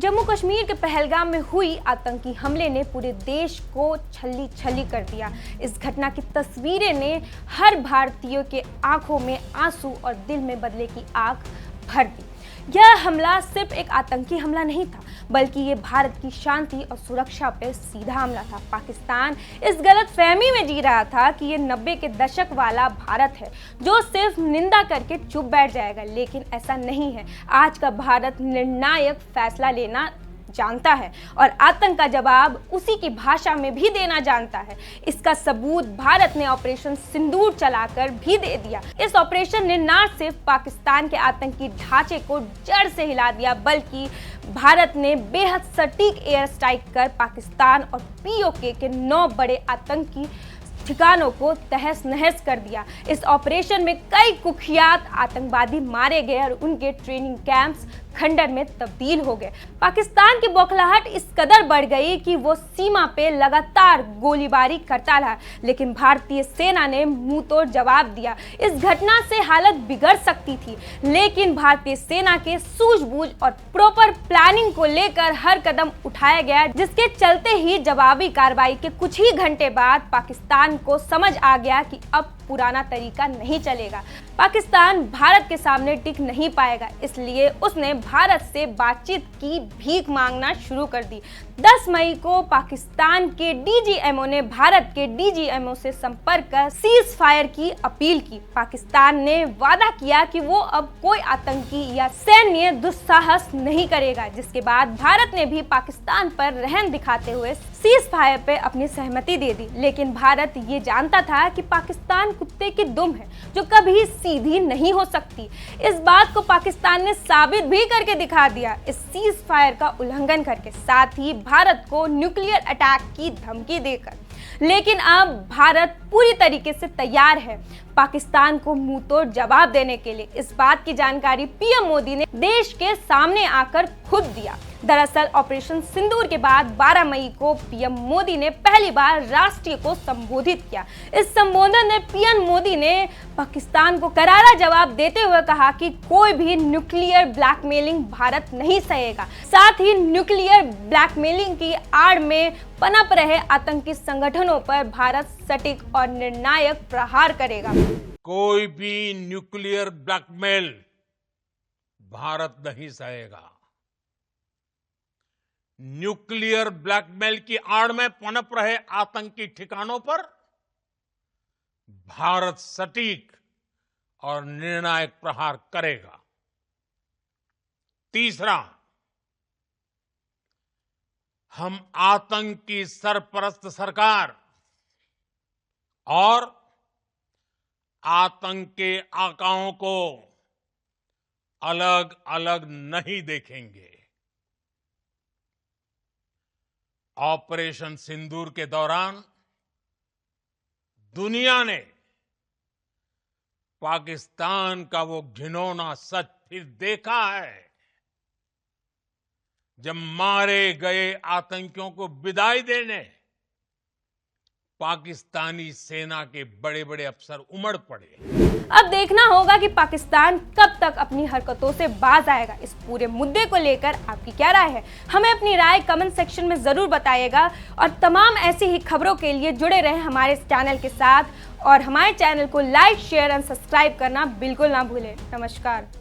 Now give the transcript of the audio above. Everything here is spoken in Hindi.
जम्मू कश्मीर के पहलगाम में हुई आतंकी हमले ने पूरे देश को छल्ली छल्ली कर दिया। इस घटना की तस्वीरें ने हर भारतीय के आंखों में आंसू और दिल में बदले की आग भर दी। यह हमला सिर्फ एक आतंकी हमला नहीं था, बल्कि ये भारत की शांति और सुरक्षा पर सीधा हमला था। पाकिस्तान इस गलतफहमी में जी रहा था कि ये 90 के दशक वाला भारत है जो सिर्फ निंदा करके चुप बैठ जाएगा, लेकिन ऐसा नहीं है। आज का भारत निर्णायक फैसला लेना जानता है और आतंक का जवाब उसी की भाषा में भी देना जानता है। इसका सबूत भारत ने ऑपरेशन सिंदूर चलाकर भी दे दिया। इस ऑपरेशन ने न सिर्फ पाकिस्तान के आतंकी ढांचे को जड़ से हिला दिया, बल्कि भारत ने बेहद सटीक एयर स्ट्राइक कर पाकिस्तान और पीओके के 9 बड़े आतंकी ठिकानों को तहस नहस कर दिया। इस ऑपरेशन में कई कुख्यात आतंकवादी मारे गए और उनके ट्रेनिंग कैंप्स खंडर में तब्दील हो गए। पाकिस्तान की बौखलाहट इस कदर बढ़ गई कि वो सीमा पे लगातार गोलीबारी करता रहा, लेकिन भारतीय सेना ने मुंह तोड़ जवाब दिया। इस घटना से हालत बिगड़ सकती थी, लेकिन भारतीय सेना के सूझबूझ और प्रॉपर प्लानिंग को लेकर हर कदम उठाया गया, जिसके चलते ही जवाबी कार्रवाई के कुछ ही घंटे बाद पाकिस्तान को समझ आ गया कि अब पुराना तरीका नहीं चलेगा। पाकिस्तान भारत के सामने टिक नहीं पाएगा, इसलिए उसने भारत से बातचीत की भीख मांगना शुरू कर दी। 10 मई को पाकिस्तान के डीजीएमओ ने भारत के डीजीएमओ से संपर्क कर सीज फायर की अपील की। पाकिस्तान ने वादा किया कि वो अब कोई आतंकी या सैन्य दुस्साहस नहीं करेगा, जिसके बाद भारत ने भी पाकिस्तान पर रहम दिखाते हुए सीज फायर पे अपनी सहमति दे दी। लेकिन भारत ये जानता था कि पाकिस्तान कुत्ते की दुम है जो कभी सीधी नहीं हो सकती। इस बात को पाकिस्तान ने साबित भी करके दिखा दिया, इस सीज फायर का उल्लंघन करके, साथ ही भारत को न्यूक्लियर अटैक की धमकी देकर। लेकिन अब भारत पूरी तरीके से तैयार है पाकिस्तान को मुंह तोड़ जवाब देने के लिए। इस बात की जानकारी पीएम मोदी ने देश के सामने आकर खुद दिया। दरअसल ऑपरेशन सिंदूर के बाद 12 मई को पीएम मोदी ने पहली बार राष्ट्र को संबोधित किया। इस संबोधन में पीएम मोदी ने पाकिस्तान को करारा जवाब देते हुए कहा कि कोई भी न्यूक्लियर ब्लैकमेलिंग भारत नहीं सहेगा। साथ ही न्यूक्लियर ब्लैकमेलिंग की आड़ में पनप रहे आतंकी संगठनों पर भारत सटीक और निर्णायक प्रहार करेगा। कोई भी न्यूक्लियर ब्लैकमेल भारत नहीं सहेगा। न्यूक्लियर ब्लैकमेल की आड़ में पनप रहे आतंकी ठिकानों पर भारत सटीक और निर्णायक प्रहार करेगा। तीसरा, हम आतंक की सरपरस्त सरकार और आतंक के आकाओं को अलग अलग नहीं देखेंगे। ऑपरेशन सिंदूर के दौरान दुनिया ने पाकिस्तान का वो घिनौना सच फिर देखा है, जब मारे गए आतंकियों को विदाई देने पाकिस्तानी सेना के बड़े बड़े अफसर उमड़ पड़े। अब देखना होगा कि पाकिस्तान कब तक अपनी हरकतों से बाज आएगा। इस पूरे मुद्दे को लेकर आपकी क्या राय है? हमें अपनी राय कमेंट सेक्शन में जरूर बताइएगा और तमाम ऐसी ही खबरों के लिए जुड़े रहें हमारे इस चैनल के साथ और हमारे चैनल को लाइक, शेयर एंड सब्सक्राइब करना बिल्कुल ना भूलें। नमस्कार।